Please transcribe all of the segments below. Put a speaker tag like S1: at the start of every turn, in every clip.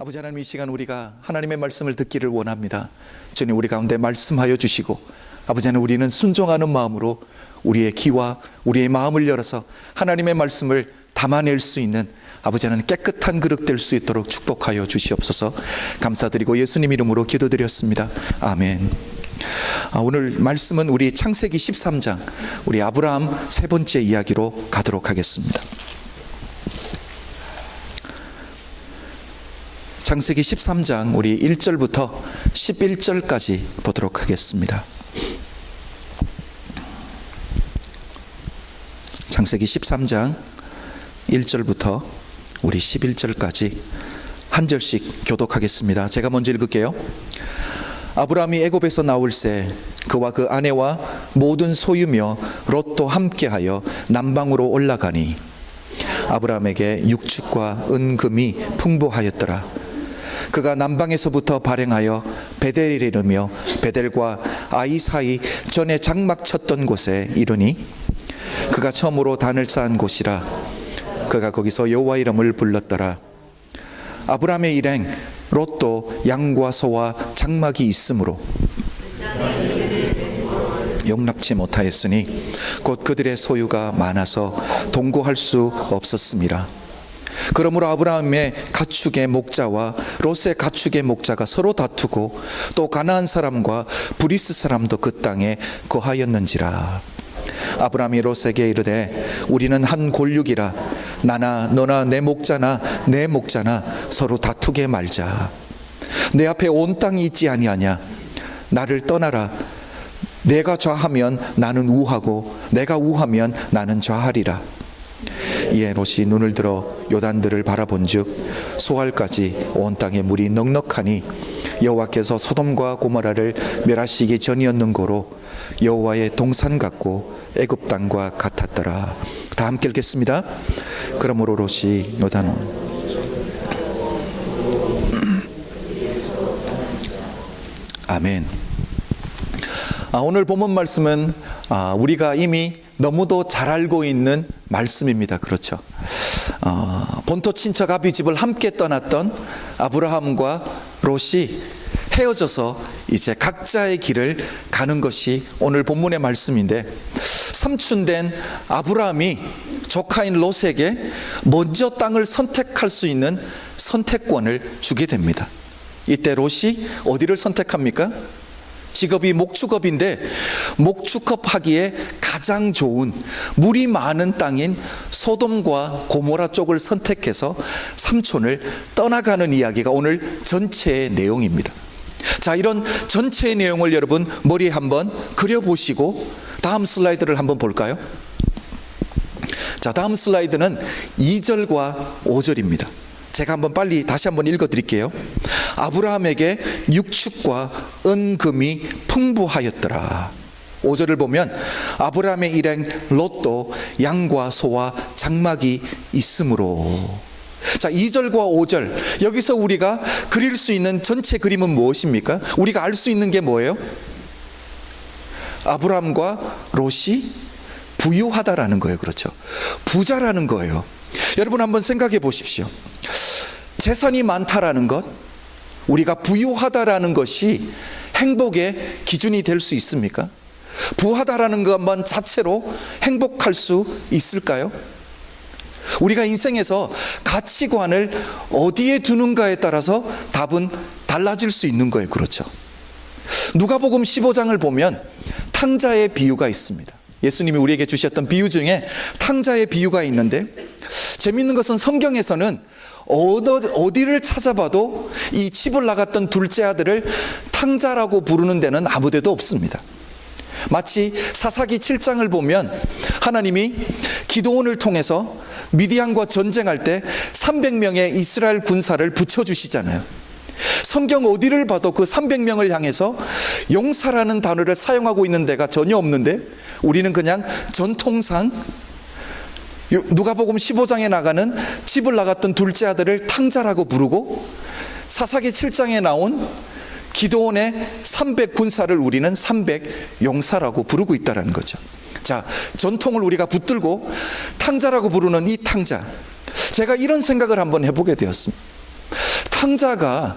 S1: 아버지 하나님, 이 시간 우리가 하나님의 말씀을 듣기를 원합니다. 주님, 우리 가운데 말씀하여 주시고, 아버지 하나님, 우리는 순종하는 마음으로 우리의 귀와 우리의 마음을 열어서 하나님의 말씀을 담아낼 수 있는 아버지 하나님 깨끗한 그릇 될 수 있도록 축복하여 주시옵소서. 감사드리고 예수님 이름으로 기도드렸습니다. 아멘. 오늘 말씀은 우리 창세기 13장, 우리 아브라함 세 번째 이야기로 가도록 하겠습니다. 창세기 13장 우리 1절부터 11절까지 보도록 하겠습니다. 창세기 13장 1절부터 우리 11절까지 한 절씩 교독하겠습니다. 제가 먼저 읽을게요. 아브라함이 애굽에서 나올새 그와 그 아내와 모든 소유며 롯도 함께하여 남방으로 올라가니 아브라함에게 육축과 은금이 풍부하였더라. 그가 남방에서부터 발행하여 베델에 이르며 베델과 아이 사이 전에 장막 쳤던 곳에 이르니 그가 처음으로 단을 쌓은 곳이라. 그가 거기서 여호와 이름을 불렀더라. 아브라함의 일행 롯도 양과 소와 장막이 있으므로 용납치 못하였으니 곧 그들의 소유가 많아서 동거할 수 없었음이라. 그러므로 아브라함의 가축의 목자와 롯의 가축의 목자가 서로 다투고 또 가나안 사람과 브리스 사람도 그 땅에 거하였는지라. 아브라함이 롯에게 이르되 우리는 한 골육이라. 나나 너나 내 목자나 내 목자나 서로 다투게 말자. 내 앞에 온 땅이 있지 아니하냐. 나를 떠나라. 내가 좌하면 나는 우하고 내가 우하면 나는 좌하리라. 이에 롯이 눈을 들어 요단들을 바라본즉 소알까지 온 땅에 물이 넉넉하니 여호와께서 소돔과 고모라를 멸하시기 전이었는고로 여호와의 동산 같고 애굽 땅과 같았더라. 다 함께 읽겠습니다. 그러므로 롯이 요단을 아멘. 오늘 본문 말씀은 우리가 이미 너무도 잘 알고 있는 말씀입니다. 그렇죠. 본토 친척 아비집을 함께 떠났던 아브라함과 롯이 헤어져서 이제 각자의 길을 가는 것이 오늘 본문의 말씀인데, 삼촌된 아브라함이 조카인 롯에게 먼저 땅을 선택할 수 있는 선택권을 주게 됩니다. 이때 롯이 어디를 선택합니까? 직업이 목축업인데 목축업하기에 가장 좋은 물이 많은 땅인 소돔과 고모라 쪽을 선택해서 삼촌을 떠나가는 이야기가 오늘 전체의 내용입니다. 자, 이런 전체의 내용을 여러분 머리에 한번 그려보시고 다음 슬라이드를 한번 볼까요? 자, 다음 슬라이드는 2절과 5절입니다. 제가 한번 빨리 다시 한번 읽어드릴게요. 아브라함에게 육축과 은금이 풍부하였더라. 5절을 보면 아브라함의 일행 롯도 양과 소와 장막이 있으므로. 자, 2절과 5절, 여기서 우리가 그릴 수 있는 전체 그림은 무엇입니까? 우리가 알 수 있는 게 뭐예요? 아브라함과 롯이 부유하다라는 거예요. 그렇죠. 부자라는 거예요. 여러분 한번 생각해 보십시오. 재산이 많다라는 것, 우리가 부유하다라는 것이 행복의 기준이 될 수 있습니까? 부하다라는 것만 자체로 행복할 수 있을까요? 우리가 인생에서 가치관을 어디에 두는가에 따라서 답은 달라질 수 있는 거예요. 그렇죠. 누가복음 15장을 보면 탕자의 비유가 있습니다. 예수님이 우리에게 주셨던 비유 중에 탕자의 비유가 있는데, 재밌는 것은 성경에서는 어디를 찾아봐도 이 집을 나갔던 둘째 아들을 탕자라고 부르는 데는 아무 데도 없습니다. 마치 사사기 7장을 보면 하나님이 기드온을 통해서 미디안과 전쟁할 때 300명의 이스라엘 군사를 붙여주시잖아요. 성경 어디를 봐도 그 300명을 향해서 용사라는 단어를 사용하고 있는 데가 전혀 없는데, 우리는 그냥 전통상 누가복음 15장에 나가는 집을 나갔던 둘째 아들을 탕자라고 부르고, 사사기 7장에 나온 기드온의 300 군사를 우리는 300 용사라고 부르고 있다는 거죠. 자, 전통을 우리가 붙들고 탕자라고 부르는 이 탕자, 제가 이런 생각을 한번 해보게 되었습니다. 탕자가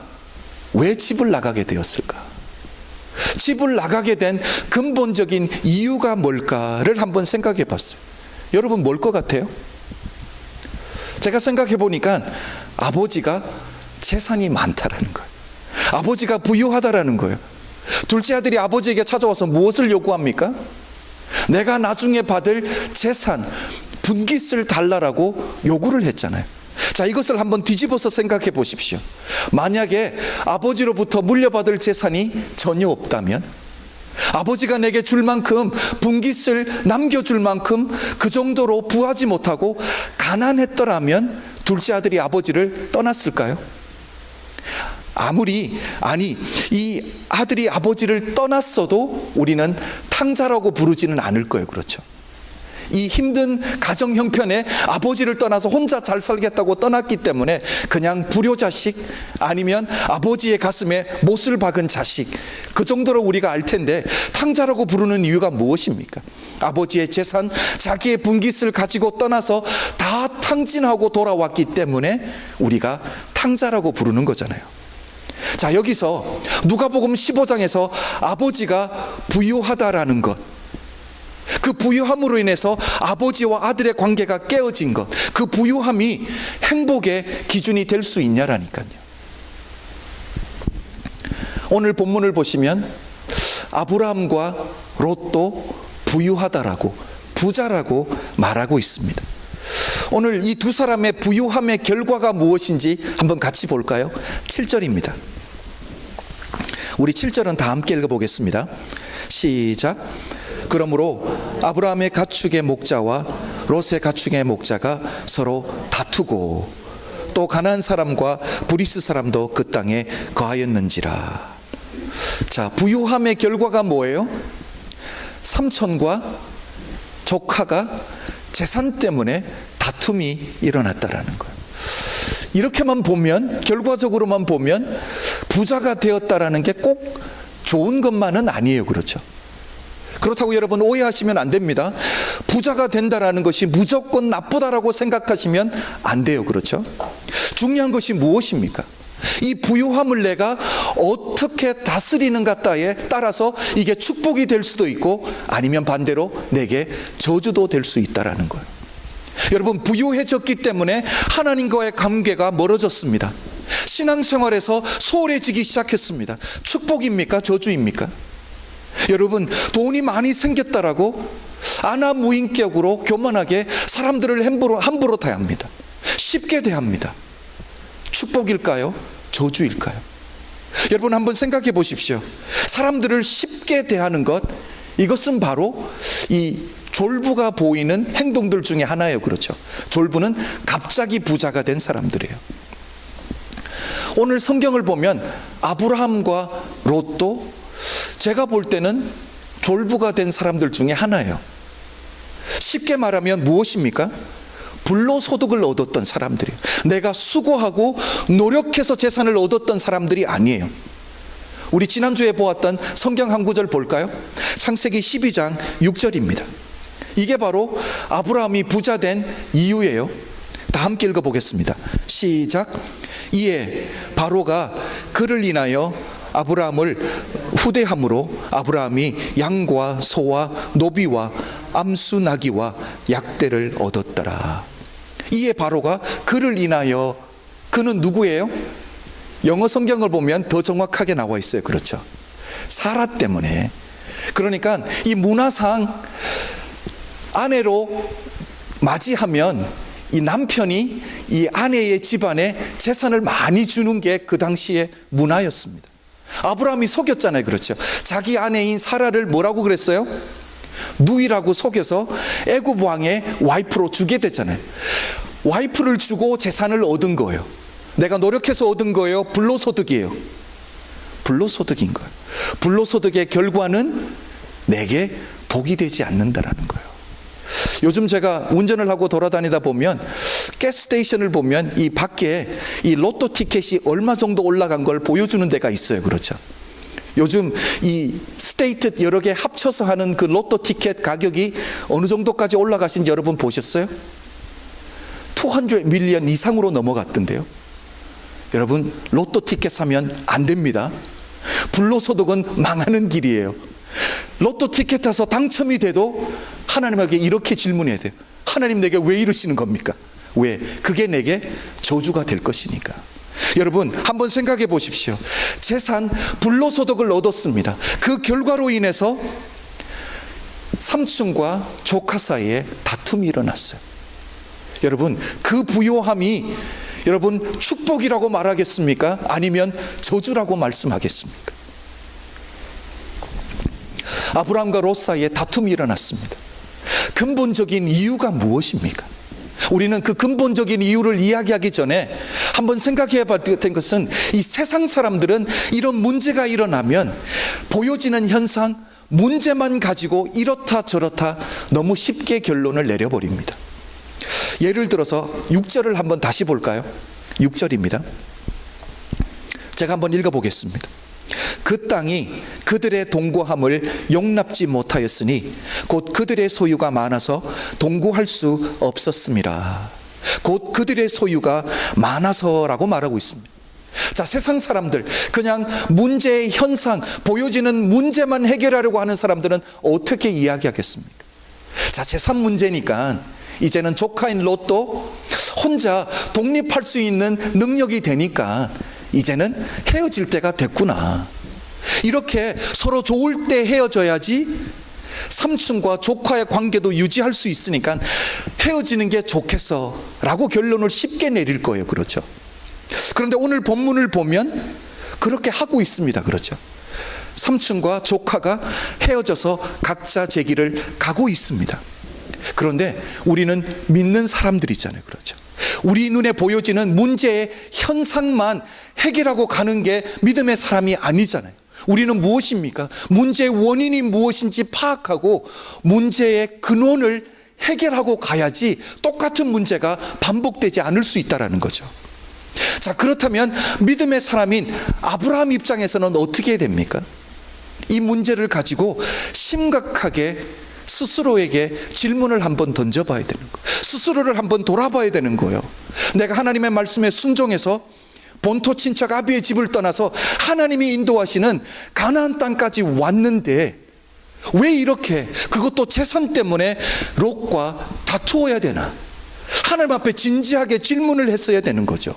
S1: 왜 집을 나가게 되었을까? 집을 나가게 된 근본적인 이유가 뭘까를 한번 생각해 봤어요. 여러분 뭘 것 같아요? 제가 생각해 보니까 아버지가 재산이 많다라는 거예요. 아버지가 부유하다라는 거예요. 둘째 아들이 아버지에게 찾아와서 무엇을 요구합니까? 내가 나중에 받을 재산, 분깃을 달라라고 요구를 했잖아요. 자, 이것을 한번 뒤집어서 생각해 보십시오. 만약에 아버지로부터 물려받을 재산이 전혀 없다면, 아버지가 내게 줄 만큼, 분깃을 남겨줄 만큼 그 정도로 부하지 못하고 가난했더라면 둘째 아들이 아버지를 떠났을까요? 이 아들이 아버지를 떠났어도 우리는 탕자라고 부르지는 않을 거예요. 그렇죠? 이 힘든 가정 형편에 아버지를 떠나서 혼자 잘 살겠다고 떠났기 때문에 그냥 불효자식, 아니면 아버지의 가슴에 못을 박은 자식, 그 정도로 우리가 알 텐데, 탕자라고 부르는 이유가 무엇입니까? 아버지의 재산, 자기의 분깃을 가지고 떠나서 다 탕진하고 돌아왔기 때문에 우리가 탕자라고 부르는 거잖아요. 자, 여기서 누가복음 15장에서 아버지가 부유하다라는 것, 그 부유함으로 인해서 아버지와 아들의 관계가 깨어진 것, 그 부유함이 행복의 기준이 될 수 있냐라니까요. 오늘 본문을 보시면 아브라함과 롯도 부유하다라고, 부자라고 말하고 있습니다. 오늘 이 두 사람의 부유함의 결과가 무엇인지 한번 같이 볼까요? 7절입니다. 우리 7절은 다 함께 읽어보겠습니다. 시작. 그러므로 아브라함의 가축의 목자와 롯의 가축의 목자가 서로 다투고 또 가나안 사람과 브리스 사람도 그 땅에 거하였는지라. 자, 부유함의 결과가 뭐예요? 삼촌과 조카가 재산 때문에 다툼이 일어났다라는 거예요. 이렇게만 보면, 결과적으로만 보면 부자가 되었다라는 게 꼭 좋은 것만은 아니에요. 그렇죠? 그렇다고 여러분 오해하시면 안 됩니다. 부자가 된다라는 것이 무조건 나쁘다라고 생각하시면 안 돼요. 그렇죠? 중요한 것이 무엇입니까? 이 부유함을 내가 어떻게 다스리는가에 따라서 이게 축복이 될 수도 있고, 아니면 반대로 내게 저주도 될 수 있다라는 거예요. 여러분, 부유해졌기 때문에 하나님과의 관계가 멀어졌습니다. 신앙생활에서 소홀해지기 시작했습니다. 축복입니까? 저주입니까? 여러분, 돈이 많이 생겼다라고 안하무인격으로 교만하게 사람들을 함부로 대합니다. 쉽게 대합니다. 축복일까요? 저주일까요? 여러분 한번 생각해 보십시오. 사람들을 쉽게 대하는 것, 이것은 바로 이 졸부가 보이는 행동들 중에 하나예요. 그렇죠? 졸부는 갑자기 부자가 된 사람들이에요. 오늘 성경을 보면 아브라함과 롯도 제가 볼 때는 졸부가 된 사람들 중에 하나예요. 쉽게 말하면 무엇입니까? 불로소득을 얻었던 사람들이에요. 내가 수고하고 노력해서 재산을 얻었던 사람들이 아니에요. 우리 지난주에 보았던 성경 한 구절 볼까요? 창세기 12장 6절입니다. 이게 바로 아브라함이 부자 된 이유예요. 다 함께 읽어보겠습니다. 시작. 이에 바로가 그를 인하여 아브라함을 후대함으로 아브라함이 양과 소와 노비와 암수 나귀와 약대를 얻었더라. 이에 바로가 그를 인하여, 그는 누구예요? 영어 성경을 보면 더 정확하게 나와 있어요. 그렇죠? 사라 때문에. 그러니까 이 문화상 아내로 맞이하면 이 남편이 이 아내의 집안에 재산을 많이 주는 게 그 당시의 문화였습니다. 아브라함이 속였잖아요. 그렇죠? 자기 아내인 사라를 뭐라고 그랬어요? 누이라고 속여서 애굽 왕의 와이프로 주게 되잖아요. 와이프를 주고 재산을 얻은 거예요. 내가 노력해서 얻은 거예요? 불로소득이에요? 불로소득인 거예요. 불로소득의 결과는 내게 복이 되지 않는다라는 거예요. 요즘 제가 운전을 하고 돌아다니다 보면 가스스테이션을 보면 이 밖에 이 로또 티켓이 얼마 정도 올라간 걸 보여주는 데가 있어요. 그렇죠? 요즘 이 스테이트 여러 개 합쳐서 하는 그 로또 티켓 가격이 어느 정도까지 올라가신지 여러분 보셨어요? 200 밀리언 이상으로 넘어갔던데요. 여러분, 로또 티켓 사면 안 됩니다. 불로소득은 망하는 길이에요. 로또 티켓 타서 당첨이 돼도 하나님에게 이렇게 질문해야 돼요. 하나님, 내게 왜 이러시는 겁니까? 왜? 그게 내게 저주가 될 것이니까. 여러분, 한번 생각해 보십시오. 재산, 불로소득을 얻었습니다. 그 결과로 인해서 삼촌과 조카 사이에 다툼이 일어났어요. 여러분, 그 부요함이 여러분 축복이라고 말하겠습니까? 아니면 저주라고 말씀하겠습니까? 아브라함과 롯 사이에 다툼이 일어났습니다. 근본적인 이유가 무엇입니까? 우리는 그 근본적인 이유를 이야기하기 전에 한번 생각해 봐야 될 것은, 이 세상 사람들은 이런 문제가 일어나면 보여지는 현상, 문제만 가지고 이렇다 저렇다 너무 쉽게 결론을 내려버립니다. 예를 들어서 6절을 한번 다시 볼까요? 6절입니다. 제가 한번 읽어보겠습니다. 그 땅이 그들의 동거함을 용납지 못하였으니 곧 그들의 소유가 많아서 동거할 수 없었습니다. 곧 그들의 소유가 많아서라고 말하고 있습니다. 자, 세상 사람들, 그냥 문제의 현상, 보여지는 문제만 해결하려고 하는 사람들은 어떻게 이야기하겠습니까? 자, 재산 문제니까 이제는 조카인 롯도 혼자 독립할 수 있는 능력이 되니까 이제는 헤어질 때가 됐구나. 이렇게 서로 좋을 때 헤어져야지 삼촌과 조카의 관계도 유지할 수 있으니까 헤어지는 게 좋겠어 라고 결론을 쉽게 내릴 거예요. 그렇죠? 그런데 오늘 본문을 보면 그렇게 하고 있습니다. 그렇죠? 삼촌과 조카가 헤어져서 각자 제 길을 가고 있습니다. 그런데 우리는 믿는 사람들이잖아요. 그렇죠? 우리 눈에 보여지는 문제의 현상만 해결하고 가는 게 믿음의 사람이 아니잖아요. 우리는 무엇입니까? 문제의 원인이 무엇인지 파악하고 문제의 근원을 해결하고 가야지 똑같은 문제가 반복되지 않을 수 있다는 거죠. 자, 그렇다면 믿음의 사람인 아브라함 입장에서는 어떻게 됩니까? 이 문제를 가지고 심각하게 스스로에게 질문을 한번 던져봐야 되는 거예요. 스스로를 한번 돌아봐야 되는 거예요. 내가 하나님의 말씀에 순종해서 본토 친척 아비의 집을 떠나서 하나님이 인도하시는 가나안 땅까지 왔는데 왜 이렇게, 그것도 재산 때문에 롯과 다투어야 되나? 하나님 앞에 진지하게 질문을 했어야 되는 거죠.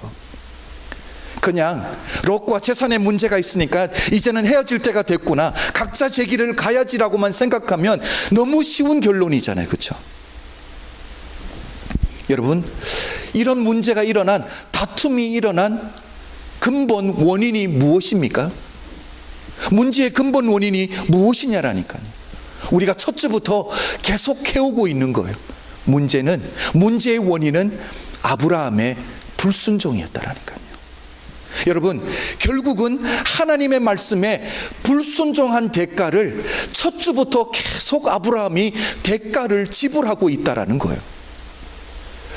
S1: 그냥 롯과 재산에 문제가 있으니까 이제는 헤어질 때가 됐구나, 각자 제 길을 가야지라고만 생각하면 너무 쉬운 결론이잖아요. 그렇죠? 여러분, 이런 문제가 일어난, 다툼이 일어난 근본 원인이 무엇입니까? 문제의 근본 원인이 무엇이냐라니까요. 우리가 첫 주부터 계속 해오고 있는 거예요. 문제의 원인은 아브라함의 불순종이었다라니까요. 여러분, 결국은 하나님의 말씀에 불순종한 대가를 첫 주부터 계속 아브라함이 대가를 지불하고 있다라는 거예요.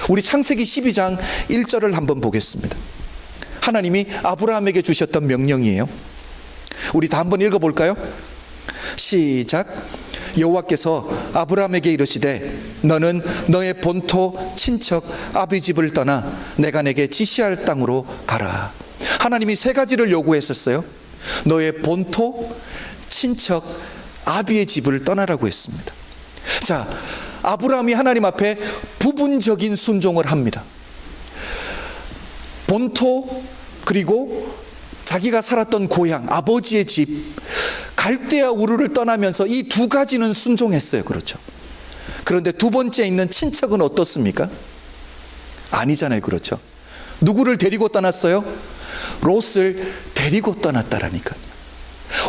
S1: 우리 창세기 12장 1절을 한번 보겠습니다. 하나님이 아브라함에게 주셨던 명령이에요. 우리 다 한번 읽어볼까요? 시작. 여호와께서 아브라함에게 이르시되 너는 너의 본토 친척 아비 집을 떠나 내가 내게 지시할 땅으로 가라. 하나님이 세 가지를 요구했었어요. 너의 본토 친척 아비의 집을 떠나라고 했습니다. 자, 아브라함이 하나님 앞에 부분적인 순종을 합니다. 본토, 그리고 자기가 살았던 고향, 아버지의 집, 갈대아 우르를 떠나면서 이 두 가지는 순종했어요. 그렇죠? 그런데 두 번째 있는 친척은 어떻습니까? 아니잖아요. 그렇죠? 누구를 데리고 떠났어요? 롯을 데리고 떠났다라니까요.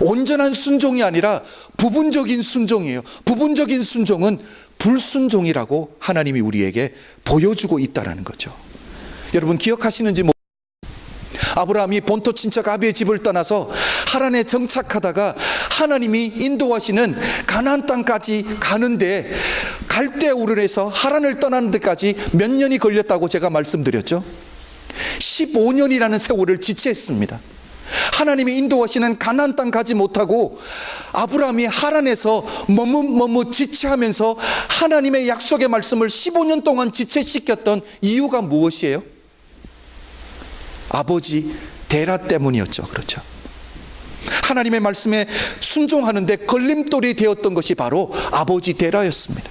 S1: 온전한 순종이 아니라 부분적인 순종이에요. 부분적인 순종은 불순종이라고 하나님이 우리에게 보여주고 있다라는 거죠. 여러분 기억하시는지 모르겠어요. 아브라함이 본토 친척 아비의 집을 떠나서 하란에 정착하다가 하나님이 인도하시는 가나안 땅까지 가는데 갈대아 우르에서 하란을 떠나는 데까지 몇 년이 걸렸다고 제가 말씀드렸죠. 15년이라는 세월을 지체했습니다. 하나님이 인도하시는 가나안 땅 가지 못하고 아브라함이 하란에서 머뭇 지체하면서 하나님의 약속의 말씀을 15년 동안 지체시켰던 이유가 무엇이에요? 아버지 데라 때문이었죠. 그렇죠. 하나님의 말씀에 순종하는데 걸림돌이 되었던 것이 바로 아버지 데라였습니다.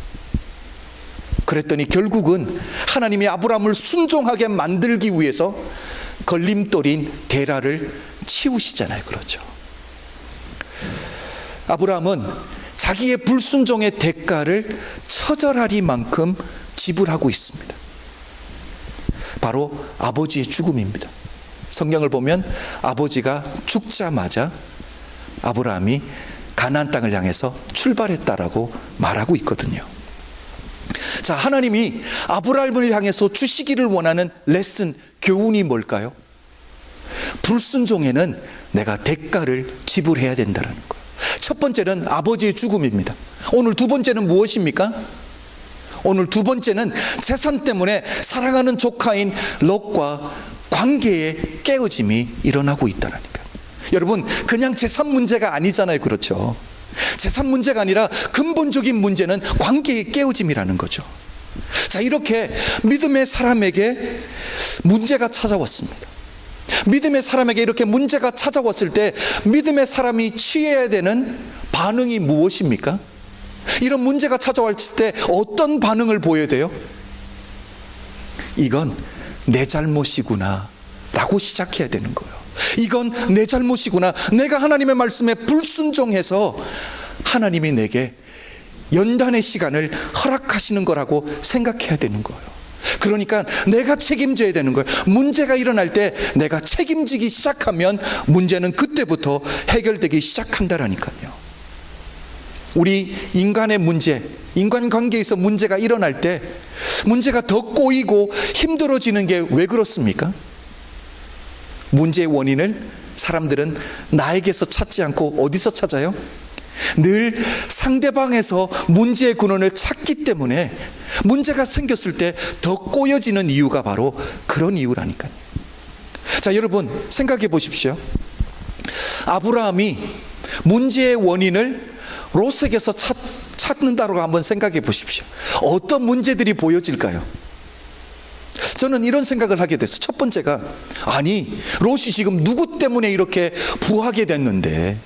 S1: 그랬더니 결국은 하나님이 아브라함을 순종하게 만들기 위해서 걸림돌인 데라를 치우시잖아요. 그렇죠. 아브라함은 자기의 불순종의 대가를 처절하리만큼 지불하고 있습니다. 바로 아버지의 죽음입니다. 성경을 보면 아버지가 죽자마자 아브라함이 가나안 땅을 향해서 출발했다라고 말하고 있거든요. 자, 하나님이 아브라함을 향해서 주시기를 원하는 레슨, 교훈이 뭘까요? 불순종에는 내가 대가를 지불해야 된다는 거예요. 첫 번째는 아버지의 죽음입니다. 오늘 두 번째는 무엇입니까? 오늘 두 번째는 재산 때문에 사랑하는 조카인 롯과 관계의 깨어짐이 일어나고 있다니까요. 여러분, 그냥 재산 문제가 아니잖아요. 그렇죠. 재산 문제가 아니라 근본적인 문제는 관계의 깨어짐이라는 거죠. 자, 이렇게 믿음의 사람에게 문제가 찾아왔습니다. 믿음의 사람에게 이렇게 문제가 찾아왔을 때 믿음의 사람이 취해야 되는 반응이 무엇입니까? 이런 문제가 찾아왔을 때 어떤 반응을 보여야 돼요? 이건 내 잘못이구나 라고 시작해야 되는 거예요. 이건 내 잘못이구나. 내가 하나님의 말씀에 불순종해서 하나님이 내게 연단의 시간을 허락하시는 거라고 생각해야 되는 거예요. 그러니까 내가 책임져야 되는 거예요. 문제가 일어날 때 내가 책임지기 시작하면 문제는 그때부터 해결되기 시작한다라니까요. 우리 인간의 문제, 인간관계에서 문제가 일어날 때 문제가 더 꼬이고 힘들어지는 게 왜 그렇습니까? 문제의 원인을 사람들은 나에게서 찾지 않고 어디서 찾아요? 늘 상대방에서 문제의 근원을 찾기 때문에 문제가 생겼을 때 더 꼬여지는 이유가 바로 그런 이유라니까요. 자, 여러분 생각해 보십시오. 아브라함이 문제의 원인을 롯에게서 찾는다고 한번 생각해 보십시오. 어떤 문제들이 보여질까요? 저는 이런 생각을 하게 됐어요. 첫 번째가, 아니 롯이 지금 누구 때문에 이렇게 부하게 됐는데,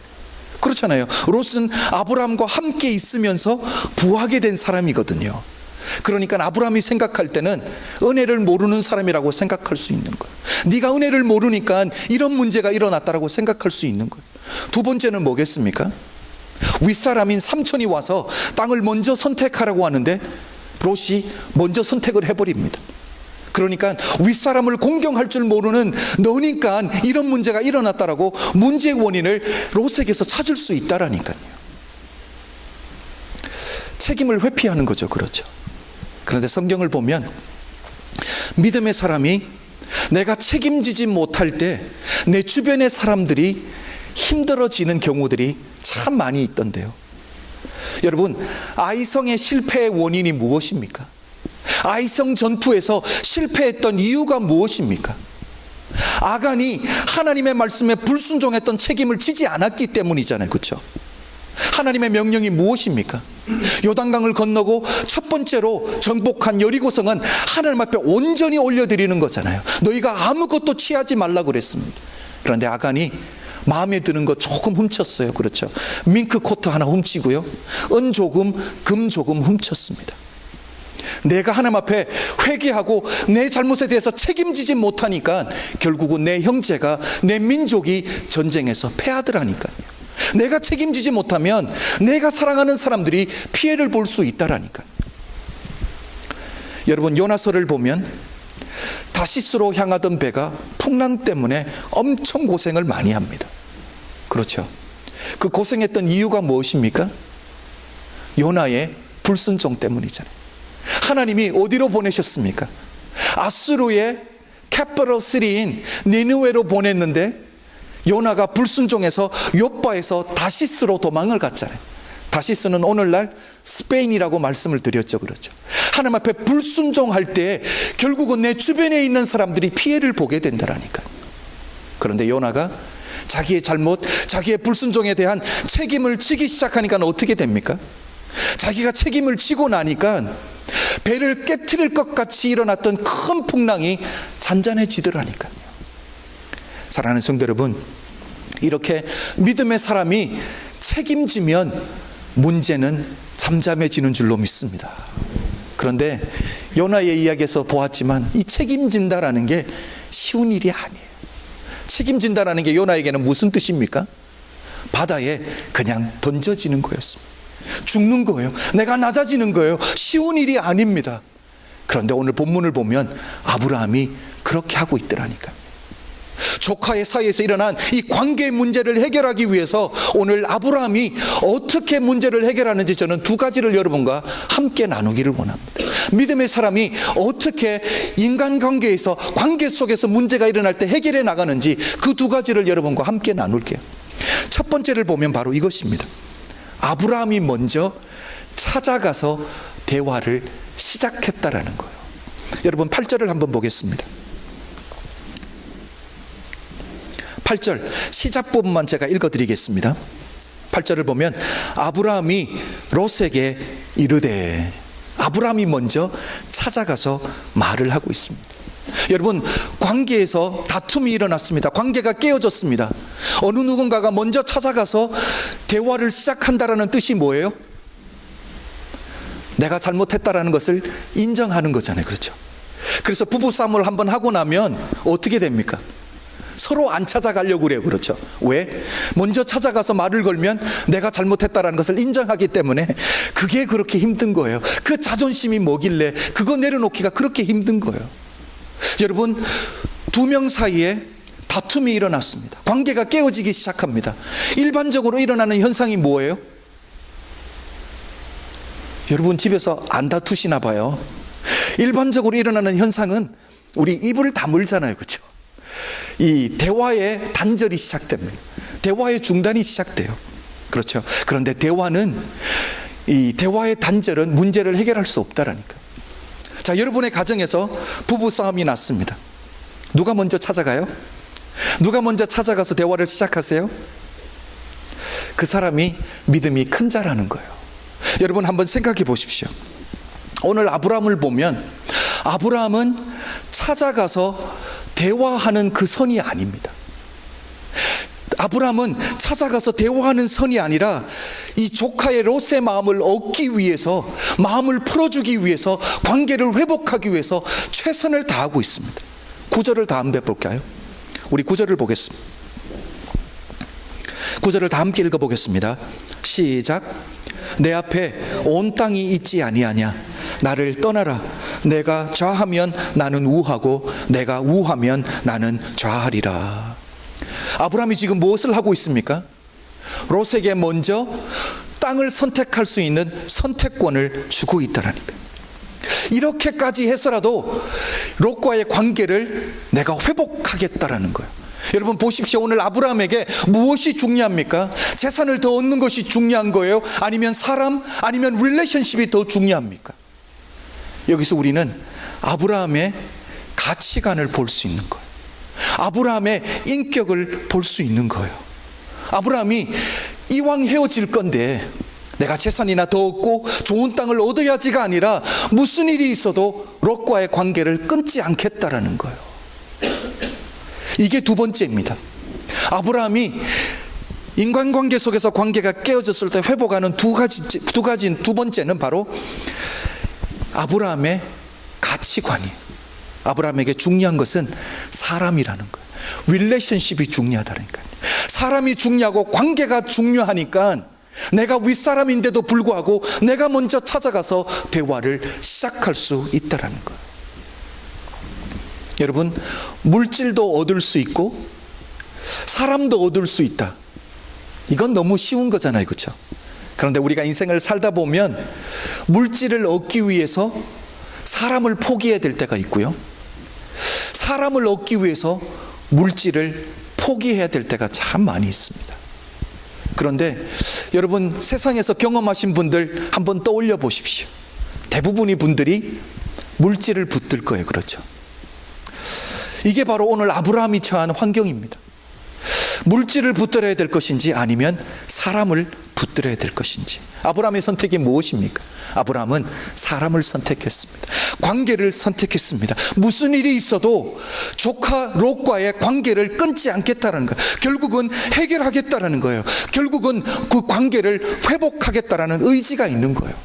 S1: 그렇잖아요. 롯은 아브라함과 함께 있으면서 부하게 된 사람이거든요. 그러니까 아브라함이 생각할 때는 은혜를 모르는 사람이라고 생각할 수 있는 거예요. 네가 은혜를 모르니까 이런 문제가 일어났다라고 생각할 수 있는 거예요. 두 번째는 뭐겠습니까? 윗사람인 삼촌이 와서 땅을 먼저 선택하라고 하는데 롯이 먼저 선택을 해버립니다. 그러니까 윗사람을 공경할 줄 모르는 너니까 이런 문제가 일어났다라고 문제의 원인을 롯에게서 찾을 수 있다라니까요. 책임을 회피하는 거죠. 그렇죠. 그런데 성경을 보면 믿음의 사람이 내가 책임지지 못할 때 내 주변의 사람들이 힘들어지는 경우들이 참 많이 있던데요. 여러분, 아이성의 실패의 원인이 무엇입니까? 아이성 전투에서 실패했던 이유가 무엇입니까? 아간이 하나님의 말씀에 불순종했던 책임을 지지 않았기 때문이잖아요. 그렇죠? 하나님의 명령이 무엇입니까? 요단강을 건너고 첫 번째로 정복한 여리고성은 하나님 앞에 온전히 올려드리는 거잖아요. 너희가 아무것도 취하지 말라고 그랬습니다. 그런데 아간이 마음에 드는 거 조금 훔쳤어요. 그렇죠? 밍크 코트 하나 훔치고요, 은 조금, 금 조금 훔쳤습니다. 내가 하나님 앞에 회개하고 내 잘못에 대해서 책임지지 못하니까 결국은 내 형제가, 내 민족이 전쟁에서 패하더라니까요. 내가 책임지지 못하면 내가 사랑하는 사람들이 피해를 볼 수 있다라니까요. 여러분, 요나서를 보면 다시스로 향하던 배가 풍랑 때문에 엄청 고생을 많이 합니다. 그렇죠. 그 고생했던 이유가 무엇입니까? 요나의 불순종 때문이잖아요. 하나님이 어디로 보내셨습니까? 아수르의 캐피털 시티인 니느웨로 보냈는데 요나가 불순종해서 욥바에서 다시스로 도망을 갔잖아요. 다시스는 오늘날 스페인이라고 말씀을 드렸죠. 그렇죠. 하나님 앞에 불순종할 때 결국은 내 주변에 있는 사람들이 피해를 보게 된다라니까요. 그런데 요나가 자기의 잘못, 자기의 불순종에 대한 책임을 지기 시작하니까 어떻게 됩니까? 자기가 책임을 지고 나니까 배를 깨트릴 것 같이 일어났던 큰 풍랑이 잔잔해지더라니까요. 사랑하는 성도 여러분, 이렇게 믿음의 사람이 책임지면 문제는 잠잠해지는 줄로 믿습니다. 그런데 요나의 이야기에서 보았지만 이 책임진다라는 게 쉬운 일이 아니에요. 책임진다라는 게 요나에게는 무슨 뜻입니까? 바다에 그냥 던져지는 거였습니다. 죽는 거예요. 내가 낮아지는 거예요. 쉬운 일이 아닙니다. 그런데 오늘 본문을 보면 아브라함이 그렇게 하고 있더라니까요. 조카의 사이에서 일어난 이 관계의 문제를 해결하기 위해서 오늘 아브라함이 어떻게 문제를 해결하는지 저는 두 가지를 여러분과 함께 나누기를 원합니다. 믿음의 사람이 어떻게 인간관계에서, 관계 속에서 문제가 일어날 때 해결해 나가는지 그 두 가지를 여러분과 함께 나눌게요. 첫 번째를 보면 바로 이것입니다. 아브라함이 먼저 찾아가서 대화를 시작했다라는 거예요. 여러분 8절을 한번 보겠습니다. 8절 시작 부분만 제가 읽어드리겠습니다. 8절을 보면 아브라함이 롯에게 이르되, 아브라함이 먼저 찾아가서 말을 하고 있습니다. 여러분, 관계에서 다툼이 일어났습니다. 관계가 깨어졌습니다. 어느 누군가가 먼저 찾아가서 대화를 시작한다라는 뜻이 뭐예요? 내가 잘못했다라는 것을 인정하는 거잖아요. 그렇죠? 그래서 부부싸움을 한번 하고 나면 어떻게 됩니까? 서로 안 찾아가려고 그래요. 그렇죠? 왜? 먼저 찾아가서 말을 걸면 내가 잘못했다라는 것을 인정하기 때문에 그게 그렇게 힘든 거예요. 그 자존심이 뭐길래 그거 내려놓기가 그렇게 힘든 거예요. 여러분, 두 명 사이에 다툼이 일어났습니다. 관계가 깨어지기 시작합니다. 일반적으로 일어나는 현상이 뭐예요? 여러분 집에서 안 다투시나 봐요. 일반적으로 일어나는 현상은 우리 입을 다물잖아요. 그렇죠? 이 대화의 단절이 시작됩니다. 대화의 중단이 시작돼요. 그렇죠? 그런데 이 대화의 단절은 문제를 해결할 수 없다라니까. 자, 여러분의 가정에서 부부싸움이 났습니다. 누가 먼저 찾아가요? 누가 먼저 찾아가서 대화를 시작하세요? 그 사람이 믿음이 큰 자라는 거예요. 여러분 한번 생각해 보십시오. 오늘 아브라함을 보면 아브라함은 찾아가서 대화하는 그 선이 아닙니다. 아브라함은 찾아가서 대화하는 선이 아니라 이 조카의 롯의 마음을 얻기 위해서, 마음을 풀어주기 위해서, 관계를 회복하기 위해서 최선을 다하고 있습니다. 9절을 다 함께 볼까요? 우리 9절을 보겠습니다. 9절을 다 함께 읽어보겠습니다. 시작. 내 앞에 온 땅이 있지 아니하냐? 나를 떠나라. 내가 좌하면 나는 우하고 내가 우하면 나는 좌하리라. 아브라함이 지금 무엇을 하고 있습니까? 롯에게 먼저 땅을 선택할 수 있는 선택권을 주고 있다라니까요. 이렇게까지 해서라도 롯과의 관계를 내가 회복하겠다라는 거예요. 여러분 보십시오. 오늘 아브라함에게 무엇이 중요합니까? 재산을 더 얻는 것이 중요한 거예요? 아니면 사람, 아니면 릴레이션십이 더 중요합니까? 여기서 우리는 아브라함의 가치관을 볼 수 있는 거예요. 아브라함의 인격을 볼 수 있는 거예요. 아브라함이 이왕 헤어질 건데 내가 재산이나 더 얻고 좋은 땅을 얻어야지가 아니라 무슨 일이 있어도 롯과의 관계를 끊지 않겠다라는 거예요. 이게 두 번째입니다. 아브라함이 인간관계 속에서 관계가 깨어졌을 때 회복하는 두 번째는 바로 아브라함의 가치관이에요. 아브라함에게 중요한 것은 사람이라는 거예요. 릴레이션십이 중요하다니까요. 사람이 중요하고 관계가 중요하니까 내가 윗사람인데도 불구하고 내가 먼저 찾아가서 대화를 시작할 수 있다라는 거예요. 여러분, 물질도 얻을 수 있고 사람도 얻을 수 있다. 이건 너무 쉬운 거잖아요. 그렇죠? 그런데 우리가 인생을 살다 보면 물질을 얻기 위해서 사람을 포기해야 될 때가 있고요, 사람을 얻기 위해서 물질을 포기해야 될 때가 참 많이 있습니다. 그런데 여러분 세상에서 경험하신 분들 한번 떠올려 보십시오. 대부분의 분들이 물질을 붙들 거예요. 그렇죠? 이게 바로 오늘 아브라함이 처한 환경입니다. 물질을 붙들어야 될 것인지 아니면 사람을 붙들어야 될 것인지. 아브라함의 선택이 무엇입니까? 아브라함은 사람을 선택했습니다. 관계를 선택했습니다. 무슨 일이 있어도 조카 롯과의 관계를 끊지 않겠다는 거예요. 결국은 해결하겠다는 거예요. 결국은 그 관계를 회복하겠다는 의지가 있는 거예요.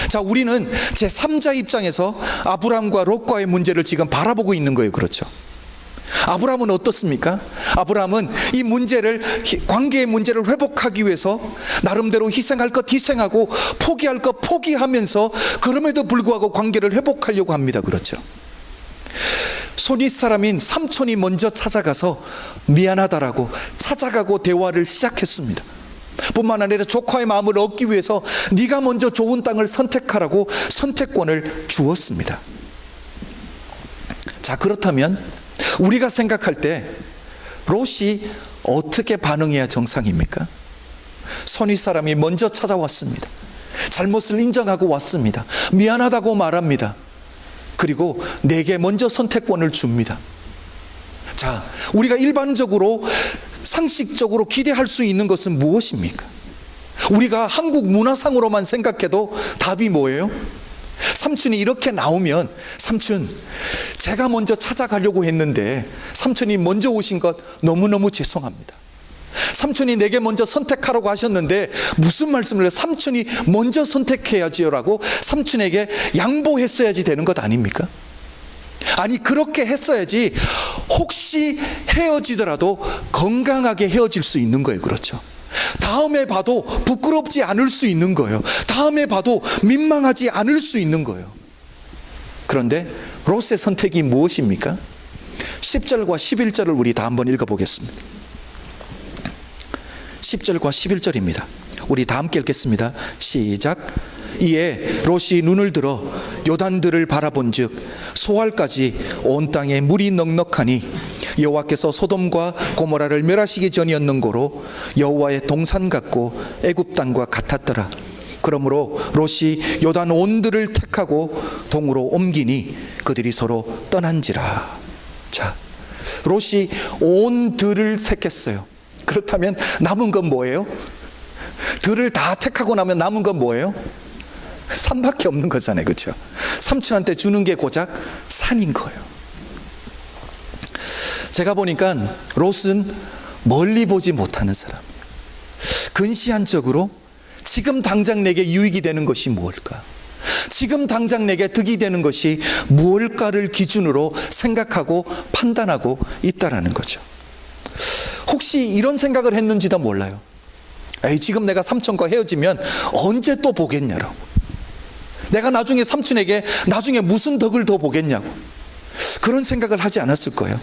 S1: 자, 우리는 제3자 입장에서 아브라함과 롯과의 문제를 지금 바라보고 있는 거예요. 그렇죠? 아브라함은 어떻습니까? 아브라함은 이 문제를, 관계의 문제를 회복하기 위해서 나름대로 희생할 것 희생하고 포기할 것 포기하면서 그럼에도 불구하고 관계를 회복하려고 합니다. 그렇죠? 손윗 사람인 삼촌이 먼저 찾아가서 미안하다라고 찾아가고 대화를 시작했습니다. 뿐만 아니라 조카의 마음을 얻기 위해서 네가 먼저 좋은 땅을 선택하라고 선택권을 주었습니다. 자, 그렇다면 우리가 생각할 때 롯이 어떻게 반응해야 정상입니까? 손윗 사람이 먼저 찾아왔습니다. 잘못을 인정하고 왔습니다. 미안하다고 말합니다. 그리고 내게 먼저 선택권을 줍니다. 자, 우리가 일반적으로 상식적으로 기대할 수 있는 것은 무엇입니까? 우리가 한국 문화상으로만 생각해도 답이 뭐예요? 삼촌이 이렇게 나오면, 삼촌, 제가 먼저 찾아가려고 했는데 삼촌이 먼저 오신 것 너무너무 죄송합니다. 삼촌이 내게 먼저 선택하라고 하셨는데 무슨 말씀을 해요? 삼촌이 먼저 선택해야지요 라고 삼촌에게 양보했어야지 되는 것 아닙니까? 아니, 그렇게 했어야지 혹시 헤어지더라도 건강하게 헤어질 수 있는 거예요. 그렇죠? 다음에 봐도 부끄럽지 않을 수 있는 거예요. 다음에 봐도 민망하지 않을 수 있는 거예요. 그런데 롯의 선택이 무엇입니까? 10절과 11절을 우리 다 한번 읽어보겠습니다. 10절과 11절입니다. 우리 다 함께 읽겠습니다. 시작. 이에 롯이 눈을 들어 요단들을 바라본즉 소알까지 온 땅에 물이 넉넉하니 여호와께서 소돔과 고모라를 멸하시기 전이었는고로 여호와의 동산 같고 애굽 땅과 같았더라. 그러므로 롯이 요단 온들을 택하고 동으로 옮기니 그들이 서로 떠난지라. 자, 롯이 온 들을 택했어요. 그렇다면 남은 건 뭐예요? 들을 다 택하고 나면 남은 건 뭐예요? 산밖에 없는 거잖아요. 그렇죠? 삼촌한테 주는 게 고작 산인 거예요. 제가 보니까 롯은 멀리 보지 못하는 사람이에요. 근시안적으로 지금 당장 내게 유익이 되는 것이 무엇일까? 지금 당장 내게 득이 되는 것이 무엇일까를 기준으로 생각하고 판단하고 있다라는 거죠. 혹시 이런 생각을 했는지도 몰라요. 에이, 지금 내가 삼촌과 헤어지면 언제 또 보겠냐라고. 내가 나중에 삼촌에게 나중에 무슨 덕을 더 보겠냐고. 그런 생각을 하지 않았을 거예요.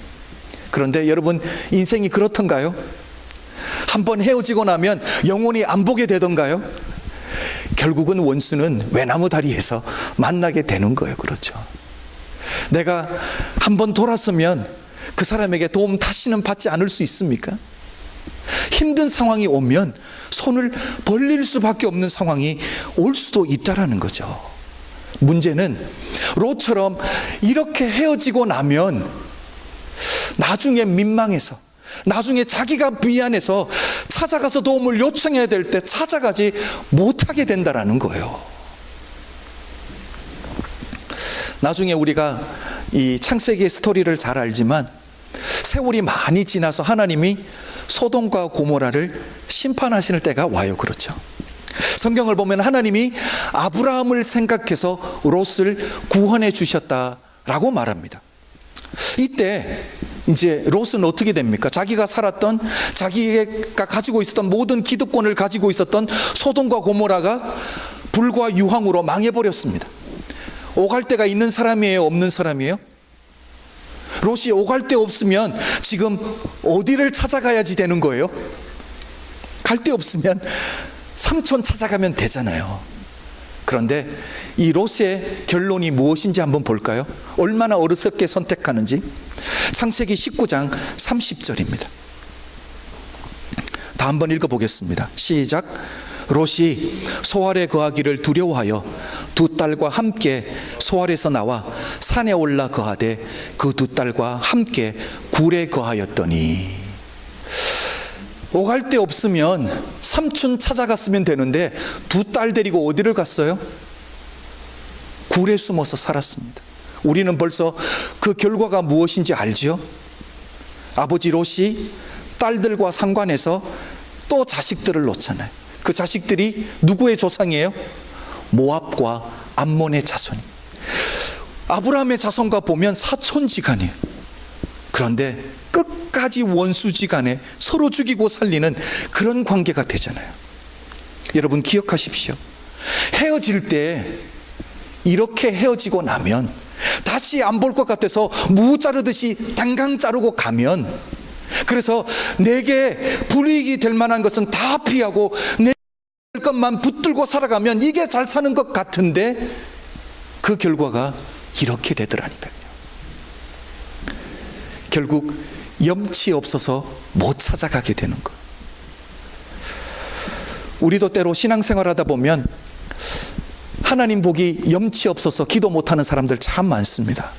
S1: 그런데 여러분, 인생이 그렇던가요? 한번 헤어지고 나면 영원히 안 보게 되던가요? 결국은 원수는 외나무 다리에서 만나게 되는 거예요. 그렇죠? 내가 한번 돌아서면 그 사람에게 도움 다시는 받지 않을 수 있습니까? 힘든 상황이 오면 손을 벌릴 수밖에 없는 상황이 올 수도 있다라는 거죠. 문제는 롯처럼 이렇게 헤어지고 나면 나중에 민망해서, 나중에 자기가 미안해서 찾아가서 도움을 요청해야 될 때 찾아가지 못하게 된다라는 거예요. 나중에 우리가 이 창세기의 스토리를 잘 알지만 세월이 많이 지나서 하나님이 소돔과 고모라를 심판하실 때가 와요. 그렇죠? 성경을 보면 하나님이 아브라함을 생각해서 롯을 구원해 주셨다라고 말합니다. 이때 이제 롯은 어떻게 됩니까? 자기가 살았던, 자기가 가지고 있었던 모든 기득권을 가지고 있었던 소돔과 고모라가 불과 유황으로 망해버렸습니다. 오갈 데가 있는 사람이에요? 없는 사람이에요? 롯이 오갈 데 없으면 지금 어디를 찾아가야지 되는 거예요? 갈 데 없으면 삼촌 찾아가면 되잖아요. 그런데 이 롯의 결론이 무엇인지 한번 볼까요? 얼마나 어리석게 선택하는지. 창세기 19장 30절입니다. 다 한번 읽어보겠습니다. 시작. 롯이 소알에 거하기를 두려워하여 두 딸과 함께 소알에서 나와 산에 올라 거하되 그 두 딸과 함께 굴에 거하였더니. 오갈 데 없으면 삼촌 찾아갔으면 되는데 두 딸 데리고 어디를 갔어요? 굴에 숨어서 살았습니다. 우리는 벌써 그 결과가 무엇인지 알지요? 아버지 롯이 딸들과 상관해서 또 자식들을 놓잖아요. 그 자식들이 누구의 조상이에요? 모압과 암몬의 자손이. 아브라함의 자손과 보면 사촌지간이에요. 그런데 끝까지 원수지간에 서로 죽이고 살리는 그런 관계가 되잖아요. 여러분 기억하십시오. 헤어질 때 이렇게 헤어지고 나면 다시 안 볼 것 같아서 무 자르듯이 당강 자르고 가면, 그래서 내게 불이익이 될 만한 것은 다 피하고 내 것만 붙들고 살아가면 이게 잘 사는 것 같은데 그 결과가 이렇게 되더라니까요. 결국 염치 없어서 못 찾아가게 되는 거. 우리도 때로 신앙생활하다 보면 하나님 복이 염치 없어서 기도 못하는 사람들 참 많습니다.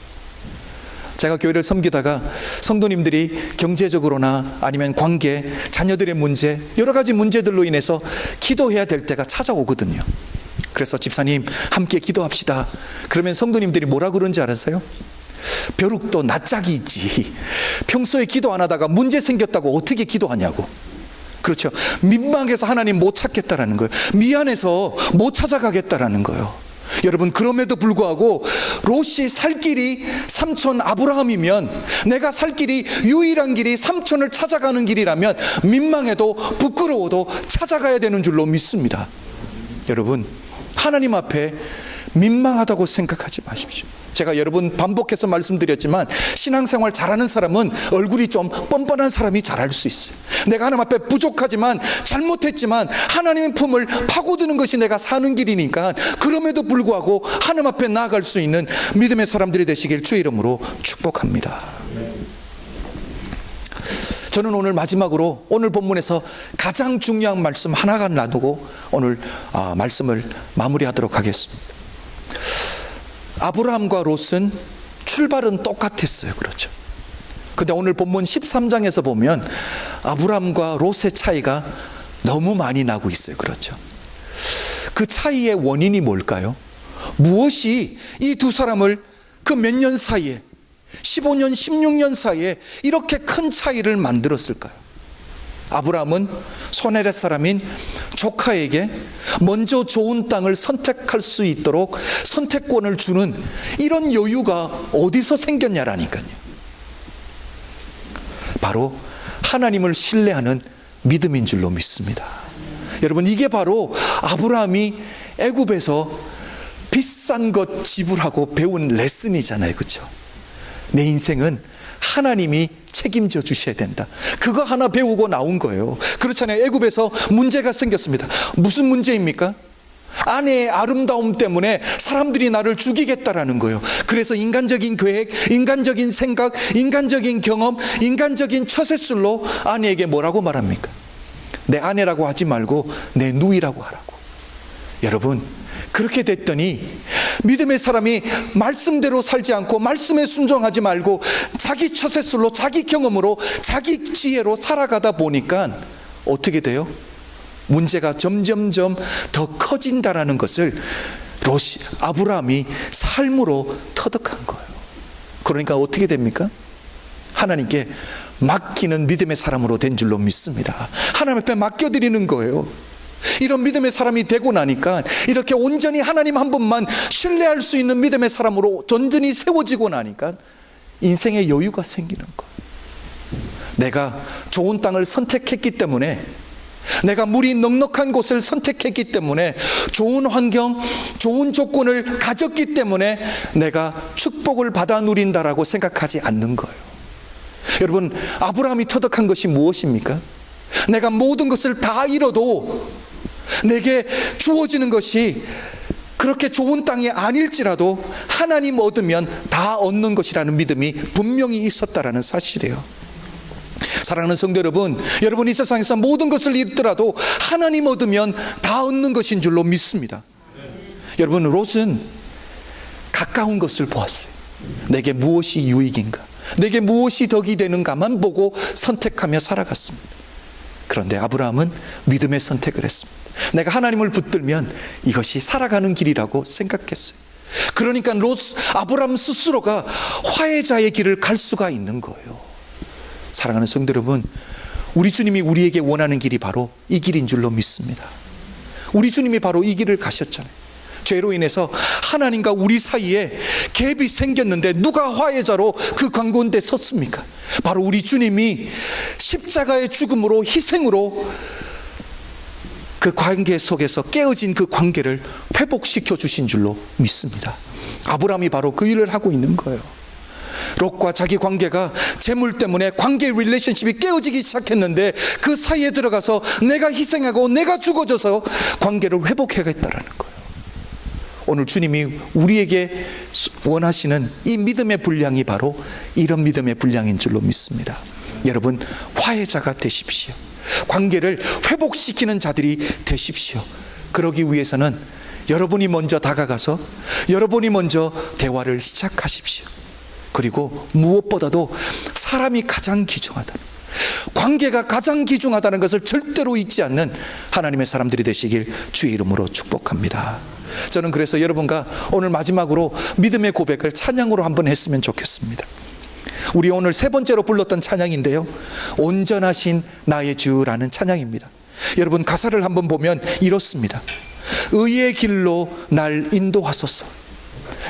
S1: 제가 교회를 섬기다가 성도님들이 경제적으로나 아니면 관계, 자녀들의 문제, 여러 가지 문제들로 인해서 기도해야 될 때가 찾아오거든요. 그래서 집사님 함께 기도합시다. 그러면 성도님들이 뭐라 그런지 알았어요? 벼룩도 낯짝이 있지, 평소에 기도 안 하다가 문제 생겼다고 어떻게 기도하냐고. 그렇죠. 민망해서 하나님 못 찾겠다라는 거예요. 미안해서 못 찾아가겠다라는 거예요. 여러분, 그럼에도 불구하고 롯이 살 길이 삼촌 아브라함이면, 내가 살 길이 유일한 길이 삼촌을 찾아가는 길이라면 민망해도 부끄러워도 찾아가야 되는 줄로 믿습니다. 여러분, 하나님 앞에 민망하다고 생각하지 마십시오. 제가 여러 번 반복해서 말씀드렸지만 신앙생활 잘하는 사람은 얼굴이 좀 뻔뻔한 사람이 잘할 수 있어요. 내가 하나님 앞에 부족하지만 잘못했지만 하나님의 품을 파고드는 것이 내가 사는 길이니까 그럼에도 불구하고 하나님 앞에 나아갈 수 있는 믿음의 사람들이 되시길 주의 이름으로 축복합니다. 저는 오늘 마지막으로 오늘 본문에서 가장 중요한 말씀 하나가 놔두고 오늘 말씀을 마무리하도록 하겠습니다. 아브라함과 롯은 출발은 똑같았어요. 그렇죠. 근데 오늘 본문 13장에서 보면 아브라함과 롯의 차이가 너무 많이 나고 있어요. 그렇죠. 그 차이의 원인이 뭘까요? 무엇이 이 두 사람을 그 몇 년 사이에, 15년, 16년 사이에 이렇게 큰 차이를 만들었을까요? 아브라함은 소네렛 사람인 조카에게 먼저 좋은 땅을 선택할 수 있도록 선택권을 주는 이런 여유가 어디서 생겼냐라니까요. 바로 하나님을 신뢰하는 믿음인 줄로 믿습니다. 여러분, 이게 바로 아브라함이 애굽에서 비싼 것 지불하고 배운 레슨이잖아요. 그렇죠? 내 인생은 하나님이 책임져 주셔야 된다. 그거 하나 배우고 나온 거예요. 그렇잖아요. 애굽에서 문제가 생겼습니다. 무슨 문제입니까? 아내의 아름다움 때문에 사람들이 나를 죽이겠다라는 거예요. 그래서 인간적인 계획, 인간적인 생각, 인간적인 경험, 인간적인 처세술로 아내에게 뭐라고 말합니까? 내 아내라고 하지 말고 내 누이라고 하라고. 여러분, 그렇게 됐더니 믿음의 사람이 말씀대로 살지 않고 말씀에 순종하지 말고 자기 처세술로, 자기 경험으로, 자기 지혜로 살아가다 보니까 어떻게 돼요? 문제가 점점점 더 커진다라는 것을 아브라함이 삶으로 터득한 거예요. 그러니까 어떻게 됩니까? 하나님께 맡기는 믿음의 사람으로 된 줄로 믿습니다. 하나님 앞에 맡겨드리는 거예요. 이런 믿음의 사람이 되고 나니까 이렇게 온전히 하나님 한 분만 신뢰할 수 있는 믿음의 사람으로 든든히 세워지고 나니까 인생의 여유가 생기는 거예요. 내가 좋은 땅을 선택했기 때문에, 내가 물이 넉넉한 곳을 선택했기 때문에, 좋은 환경, 좋은 조건을 가졌기 때문에 내가 축복을 받아 누린다라고 생각하지 않는 거예요. 여러분, 아브라함이 터득한 것이 무엇입니까? 내가 모든 것을 다 잃어도 내게 주어지는 것이 그렇게 좋은 땅이 아닐지라도 하나님 얻으면 다 얻는 것이라는 믿음이 분명히 있었다라는 사실이에요. 사랑하는 성도 여러분, 여러분 이 세상에서 모든 것을 잃더라도 하나님 얻으면 다 얻는 것인 줄로 믿습니다. 여러분, 롯은 가까운 것을 보았어요. 내게 무엇이 유익인가, 내게 무엇이 덕이 되는가만 보고 선택하며 살아갔습니다. 그런데 아브라함은 믿음의 선택을 했습니다. 내가 하나님을 붙들면 이것이 살아가는 길이라고 생각했어요. 그러니까 아브라함 스스로가 화해자의 길을 갈 수가 있는 거예요. 사랑하는 성도 여러분, 우리 주님이 우리에게 원하는 길이 바로 이 길인 줄로 믿습니다. 우리 주님이 바로 이 길을 가셨잖아요. 죄로 인해서 하나님과 우리 사이에 갭이 생겼는데 누가 화해자로 그 가운데 섰습니까? 바로 우리 주님이 십자가의 죽음으로, 희생으로 그 관계 속에서 깨어진 그 관계를 회복시켜 주신 줄로 믿습니다. 아브라함이 바로 그 일을 하고 있는 거예요. 롯과 자기 관계가 재물 때문에 관계 릴레이션십이 깨어지기 시작했는데 그 사이에 들어가서 내가 희생하고 내가 죽어져서 관계를 회복해야겠다라는 거예요. 오늘 주님이 우리에게 원하시는 이 믿음의 분량이 바로 이런 믿음의 분량인 줄로 믿습니다. 여러분, 화해자가 되십시오. 관계를 회복시키는 자들이 되십시오. 그러기 위해서는 여러분이 먼저 다가가서 여러분이 먼저 대화를 시작하십시오. 그리고 무엇보다도 사람이 가장 귀중하다, 관계가 가장 귀중하다는 것을 절대로 잊지 않는 하나님의 사람들이 되시길 주의 이름으로 축복합니다. 저는 그래서 여러분과 오늘 마지막으로 믿음의 고백을 찬양으로 한번 했으면 좋겠습니다. 우리 오늘 세 번째로 불렀던 찬양인데요, 온전하신 나의 주라는 찬양입니다. 여러분, 가사를 한번 보면 이렇습니다. 의의 길로 날 인도하소서.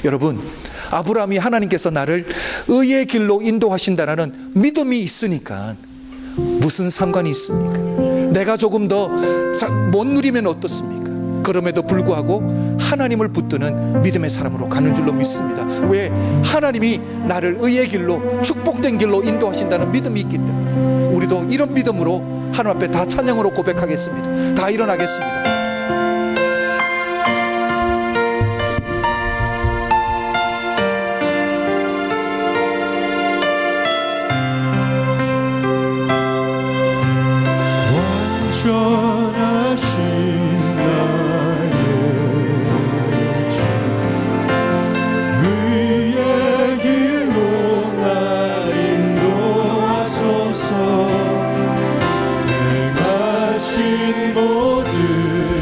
S1: 여러분, 아브라함이 하나님께서 나를 의의 길로 인도하신다는 믿음이 있으니까 무슨 상관이 있습니까? 내가 조금 더 못 누리면 어떻습니까? 그럼에도 불구하고 하나님을 붙드는 믿음의 사람으로 가는 줄로 믿습니다. 왜? 하나님이 나를 의의 길로, 축복된 길로 인도하신다는 믿음이 있기 때문에 우리도 이런 믿음으로 하나님 앞에 다 찬양으로 고백하겠습니다. 다 일어나겠습니다.
S2: 모든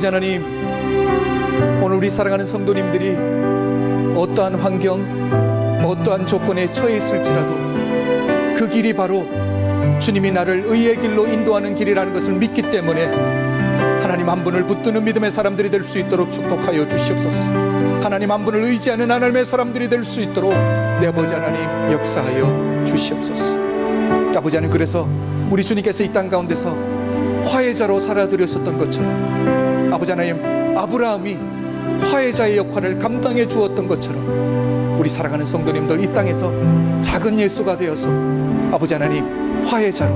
S1: 아버지 하나님, 오늘 우리 사랑하는 성도님들이 어떠한 환경, 어떠한 조건에 처해 있을지라도 그 길이 바로 주님이 나를 의의 길로 인도하는 길이라는 것을 믿기 때문에 하나님 한 분을 붙드는 믿음의 사람들이 될 수 있도록 축복하여 주시옵소서. 하나님 한 분을 의지하는 하나님의 사람들이 될 수 있도록 내 아버지 하나님 역사하여 주시옵소서. 아버지 하나님, 그래서 우리 주님께서 이 땅 가운데서 화해자로 살아드렸었던 것처럼, 아버지 하나님, 아브라함이 화해자의 역할을 감당해 주었던 것처럼 우리 사랑하는 성도님들 이 땅에서 작은 예수가 되어서 아버지 하나님, 화해자로,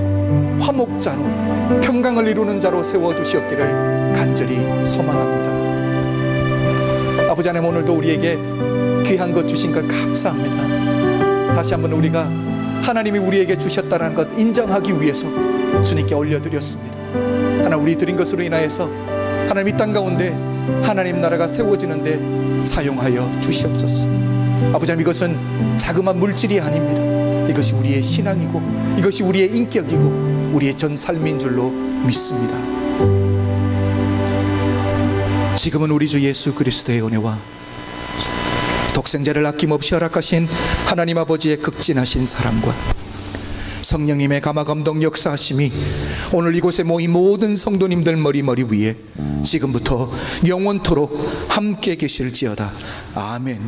S1: 화목자로, 평강을 이루는 자로 세워주시옵기를 간절히 소망합니다. 아버지 하나님, 오늘도 우리에게 귀한 것 주신 것 감사합니다. 다시 한번 우리가 하나님이 우리에게 주셨다는 것 인정하기 위해서 주님께 올려드렸습니다. 하나님, 우리 드린 것으로 인하여서 하나님 이 땅 가운데 하나님 나라가 세워지는데 사용하여 주시옵소서. 아버지 하나님, 이것은 자그마한 물질이 아닙니다. 이것이 우리의 신앙이고 이것이 우리의 인격이고 우리의 전 삶인 줄로 믿습니다. 지금은 우리 주 예수 그리스도의 은혜와 독생자를 아낌없이 허락하신 하나님 아버지의 극진하신 사랑과 성령님의 감화감동 역사하심이 오늘 이곳에 모인 모든 성도님들 머리 위에 지금부터 영원토록 함께 계실지어다. 아멘.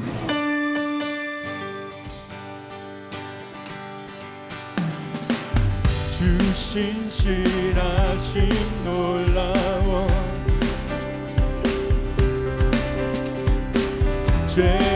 S2: 주신 신하심 놀라워 죄